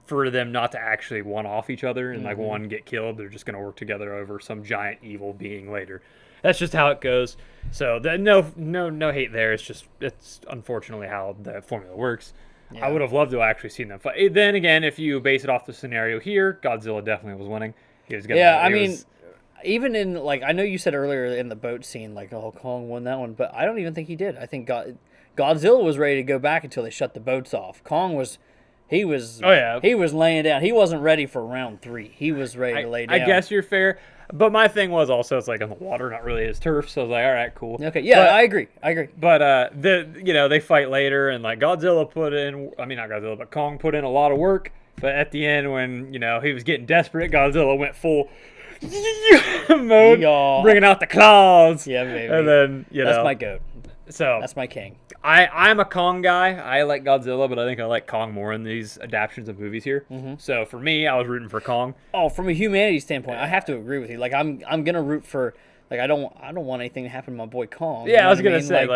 for them not to actually one-off each other and, like, one get killed. They're just going to work together over some giant evil being later. That's just how it goes. So, no hate there. It's unfortunately how the formula works. Yeah. I would have loved to have actually seen them fight. Then again, if you base it off the scenario here, Godzilla definitely was winning. He was gonna, even in, like, I know you said earlier in the boat scene, like, oh, Kong won that one, but I don't even think he did. I think Godzilla was ready to go back until they shut the boats off. Kong was he was laying down. He wasn't ready for round 3. He was ready to lay down. I guess you're fair. But my thing was also, it's like on the water, not really his turf, so I was like, all right, cool. Okay, yeah, I agree. But they fight later, and like Kong put in a lot of work. But at the end, when he was getting desperate, Godzilla went full mode, bringing out the claws. Yeah, baby. And then that's my goat. So that's my king. I'm a Kong guy. I like Godzilla, but I think I like Kong more in these adaptations of movies here. So for me, I was rooting for Kong. Oh, from a humanity standpoint, I have to agree with you. Like I'm gonna root for. Like I don't want anything to happen to my boy Kong. Yeah, I was gonna say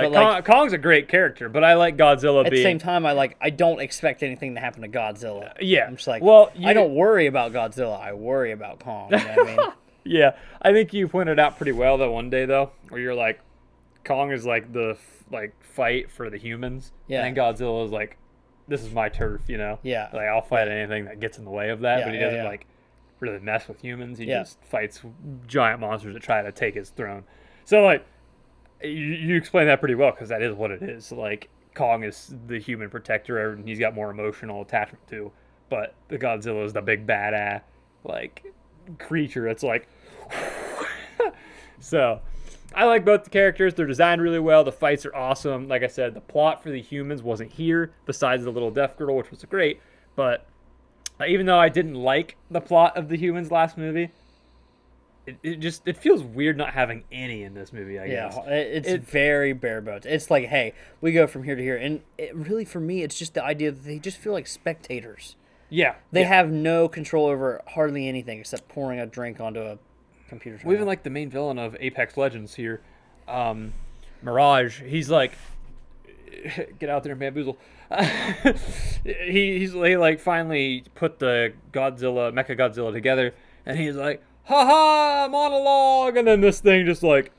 Kong's a great character, but I like Godzilla. At the same time, I don't expect anything to happen to Godzilla. Yeah, I'm just like, I don't worry about Godzilla. I worry about Kong. You know what I mean? Yeah, I think you pointed out pretty well that one day though, where you're like, Kong is like the fight for the humans, and Godzilla is like, this is my turf, Yeah, like I'll fight anything that gets in the way of that, but he doesn't like really mess with humans. He just fights giant monsters that try to take his throne. So like, you explained that pretty well, because that is what it is. Like Kong is the human protector, and he's got more emotional attachment to, but the Godzilla is the big badass like creature. It's like so I like both the characters. They're designed really well. The fights are awesome. Like I said, the plot for the humans wasn't here besides the little deaf girl, which was great. But even though I didn't like the plot of the humans last movie, it feels weird not having any in this movie, I guess. Yeah, it's very bare bones. It's like, hey, we go from here to here. And it really, for me, it's just the idea that they just feel like spectators. Yeah. They have no control over hardly anything except pouring a drink onto a computer terminal. Well, even like the main villain of Apex Legends here, Mirage, he's like, get out there and bamboozle. He like finally put the Mecha Godzilla together, and he's like, ha monologue, and then this thing just like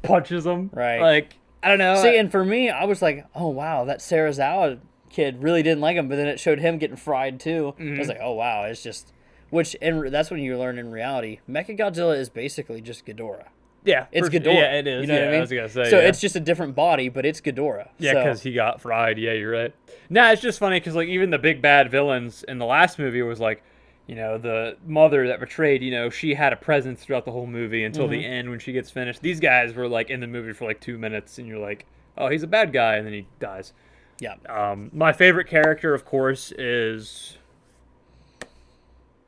punches him. Right. Like, I don't know. See, and for me, I was like, oh wow, that Sarazawa kid really didn't like him, but then it showed him getting fried too. I was like, oh wow, it's just, and that's when you learn in reality, Mechagodzilla is basically just Ghidorah. Yeah, it's Ghidorah. Yeah, it is. You know what I mean? I was gonna say. So it's just a different body, but it's Ghidorah. Yeah, because he got fried. Yeah, you're right. Nah, it's just funny because like even the big bad villains in the last movie was like, the mother that betrayed, she had a presence throughout the whole movie until the end when she gets finished. These guys were like in the movie for like 2 minutes, and you're like, oh, he's a bad guy, and then he dies. Yeah. My favorite character, of course, is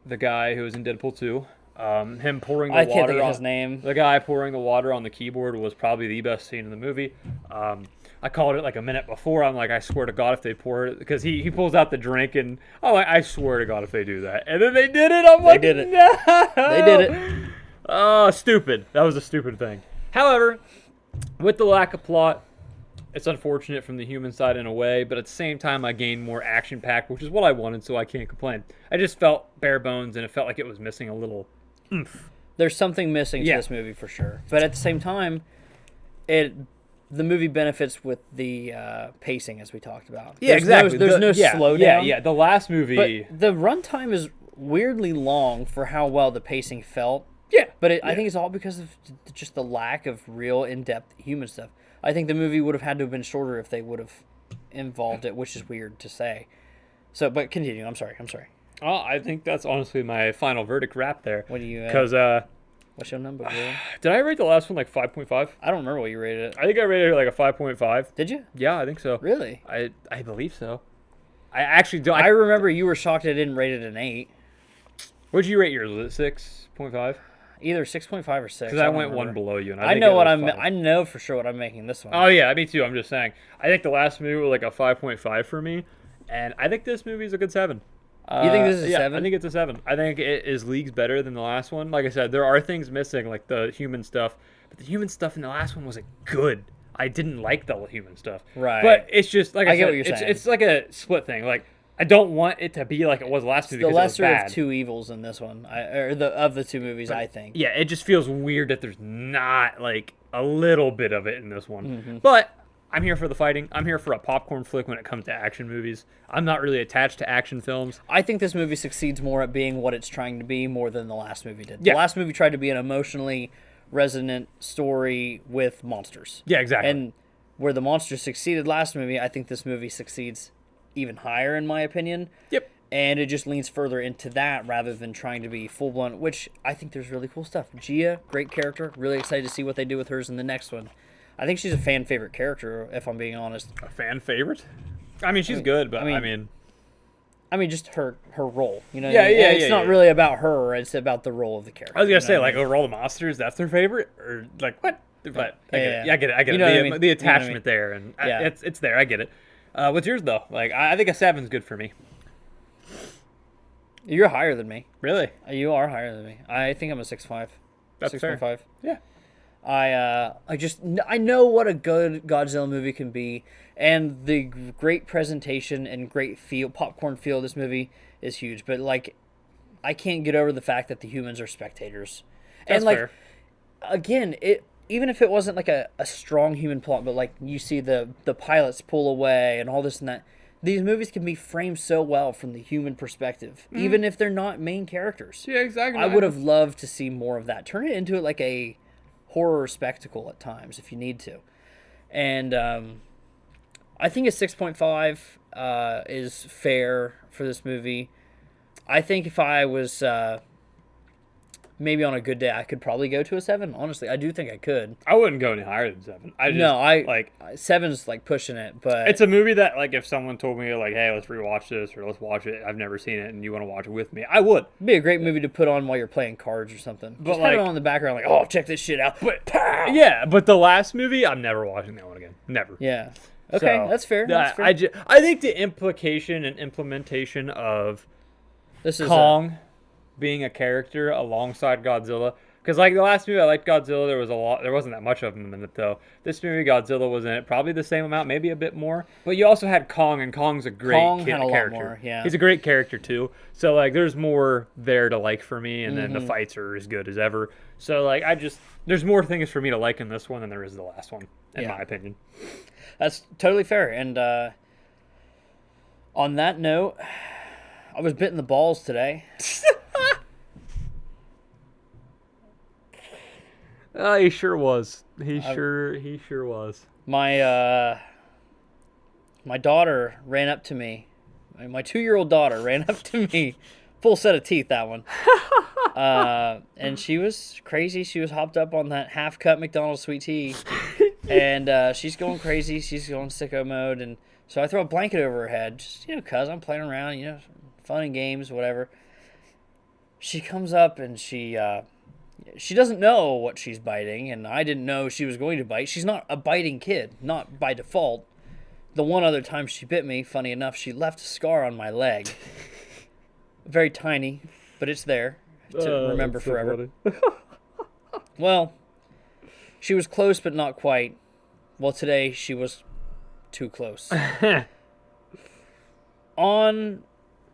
the guy who was in Deadpool 2, Him pouring the I water can't think of on his name. the guy pouring the water on the keyboard was probably the best scene in the movie. I called it like a minute before. I'm like, I swear to God, if they pour it, because he pulls out the drink and I swear to God if they do that, and then they did it. I'm like, did it. no, They did it. Oh, stupid. That was a stupid thing. However, with the lack of plot, it's unfortunate from the human side in a way, but at the same time, I gained more action pack, which is what I wanted, so I can't complain. I just felt bare bones, and it felt like it was missing a little oomph. There's something missing to this movie for sure, but at the same time, the movie benefits with the pacing, as we talked about. Yeah, exactly. There's no slowdown. Yeah. The last movie, but the runtime is weirdly long for how well the pacing felt. yeah, But I think it's all because of just the lack of real in-depth human stuff. I think the movie would have had to have been shorter if they would have involved it, which is weird to say. So, but continue. I'm sorry. I think that's honestly my final verdict wrap there. What do you? Because What's your number, bro? did I rate the last one like 5.5? I don't remember what you rated it. I think I rated it like a 5.5. Did you? Yeah, I think so. Really? I believe so. I actually don't. I remember you were shocked I didn't rate it an 8. What'd you rate yours? Was it 6.5? Either 6.5 or 6. Because I went one below you, and I know what I'm. I know for sure what I'm making this one. Oh yeah, me too. I'm just saying. I think the last movie was like a 5.5 for me, and I think this movie is a good 7. You think this is a yeah, 7? I think it's a 7. I think it is leagues better than the last one. Like I said, there are things missing, like the human stuff, but the human stuff in the last one wasn't good. I didn't like the human stuff. Right. But it's just like I get said, what you're saying. it's like a split thing. Like I don't want it to be like it was last movie the because it was lesser bad. of two evils in this one, of the two movies, I think. Yeah, it just feels weird that there's not like a little bit of it in this one. Mm-hmm. But I'm here for the fighting. I'm here for a popcorn flick when it comes to action movies. I'm not really attached to action films. I think this movie succeeds more at being what it's trying to be more than the last movie did. Yeah. The last movie tried to be an emotionally resonant story with monsters. Yeah, exactly. And where the monsters succeeded last movie, I think this movie succeeds even higher, in my opinion. Yep. And it just leans further into that rather than trying to be full-blown, which I think there's really cool stuff. Gia, great character. Really excited to see what they do with hers in the next one. I think she's a fan favorite character, if I'm being honest. A fan favorite? I mean, she's good, but I mean, just her role. You know, Yeah, yeah, it's yeah, not yeah. really about her. It's about the role of the character. I was gonna you know say what I like mean? overall the monsters, that's their favorite, or like what? But I get it. Yeah. I get it. I get You it. know what The, I mean? the You know what I attachment mean? there, and Yeah. it's there. I get it. What's yours though? Like I think a 7's good for me. You're higher than me. Really? You are higher than me. I think I'm a 6.5. That's fair. 6.5. Yeah. I know what a good Godzilla movie can be, and the great presentation and great popcorn feel of this movie is huge. But like, I can't get over the fact that the humans are spectators. That's and like, fair. again, even if it wasn't like a strong human plot, but like you see the pilots pull away and all this and that. These movies can be framed so well from the human perspective, even if they're not main characters. Yeah, exactly. I would have loved to see more of that. Turn it into like a horror spectacle at times if you need to. And I think a 6.5 is fair for this movie. I think if I was maybe on a good day, I could probably go to a 7. Honestly, I do think I could. I wouldn't go any higher than 7. Like 7's like pushing it, but it's a movie that like if someone told me like, hey, let's rewatch this or let's watch it, I've never seen it, and you want to watch it with me, I would. it'd be a great movie to put on while you're playing cards or something. But Just have it like- on in the background, like, oh, check this shit out. But Pow! yeah, but the last movie, I'm never watching that one again. Never. Yeah. Okay, So, that's fair. That's fair. I think the implication and implementation of This is Kong being a character alongside Godzilla, because like the last movie I liked Godzilla, there wasn't that much of him in it though. This movie Godzilla was in it probably the same amount, maybe a bit more, but you also had Kong, and Kong's a great Kong had a lot character. more, yeah. He's a great character too, so like there's more there to like for me, and then the fights are as good as ever, so like there's more things for me to like in this one than there is the last one, in Yeah. my opinion. That's totally fair. And on that note, I was bitten the balls today. He sure was. He sure was. My daughter ran up to me. My 2-year-old daughter ran up to me. Full set of teeth, that one. And she was crazy. She was hopped up on that half-cut McDonald's sweet tea. And she's going crazy. She's going sicko mode. And so I throw a blanket over her head. Just, cuz I'm playing around, fun and games, whatever. she comes up and she doesn't know what she's biting, and I didn't know she was going to bite. She's not a biting kid, not by default. The one other time she bit me, funny enough, she left a scar on my leg. Very tiny, but it's there to remember forever. Well, she was close, but not quite. Well, today she was too close. On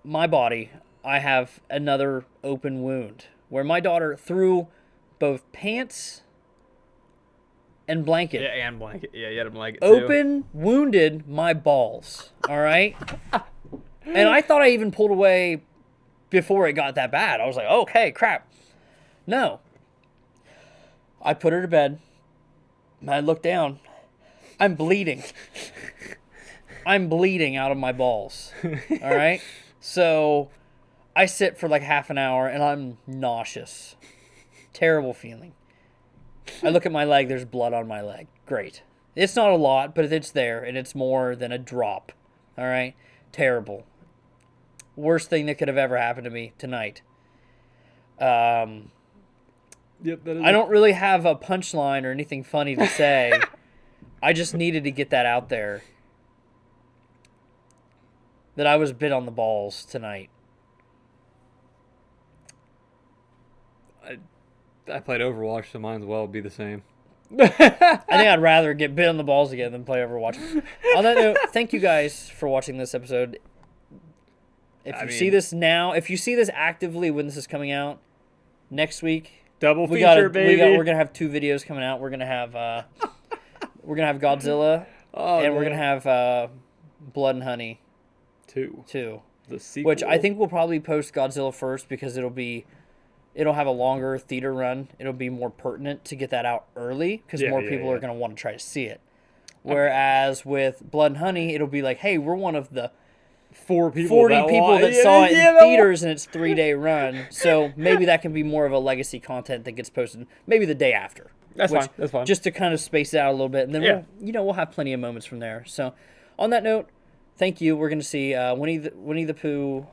my body, I have another open wound where my daughter threw both pants and blanket. Yeah, and blanket. Yeah, you had a blanket too. Open, wounded my balls. All right? And I thought I even pulled away before it got that bad. I was like, okay, crap. No. I put her to bed. And I looked down. I'm bleeding. I'm bleeding out of my balls. All right? So I sit for like half an hour and I'm nauseous. Terrible feeling. I look at my leg, there's blood on my leg. Great. It's not a lot, but it's there, and it's more than a drop. All right? Terrible. Worst thing that could have ever happened to me tonight. Yep, that is I don't really have a punchline or anything funny to say. I just needed to get that out there. That I was bit on the balls tonight. I played Overwatch, so might as well be the same. I think I'd rather get bit on the balls again than play Overwatch. On that note, thank you guys for watching this episode. If you see this now, if you see this actively when this is coming out, next week, double feature, baby. We're gonna have 2 videos coming out. We're gonna have Godzilla, and we're gonna have Blood and Honey 2. The sequel. Which I think we'll probably post Godzilla first because it'll have a longer theater run. It'll be more pertinent to get that out early because more people are going to want to try to see it. Whereas with Blood and Honey, it'll be like, hey, we're one of the 40 people that saw it in theaters and it's 3-day run. So maybe that can be more of a legacy content that gets posted maybe the day after. That's fine. Just to kind of space it out a little bit. And then we'll have plenty of moments from there. So on that note, thank you. We're going to see Winnie the Pooh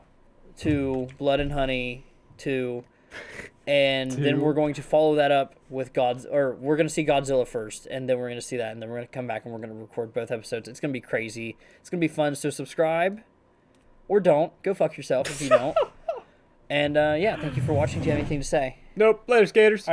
2, Blood and Honey 2. And then we're going to follow that up with we're going to see Godzilla first, and then we're going to see that, and then we're going to come back and we're going to record both episodes. It's going to be crazy. It's going to be fun. So subscribe, or don't. Go fuck yourself if you don't. And thank you for watching. Do you have anything to say? Nope. Later, skaters.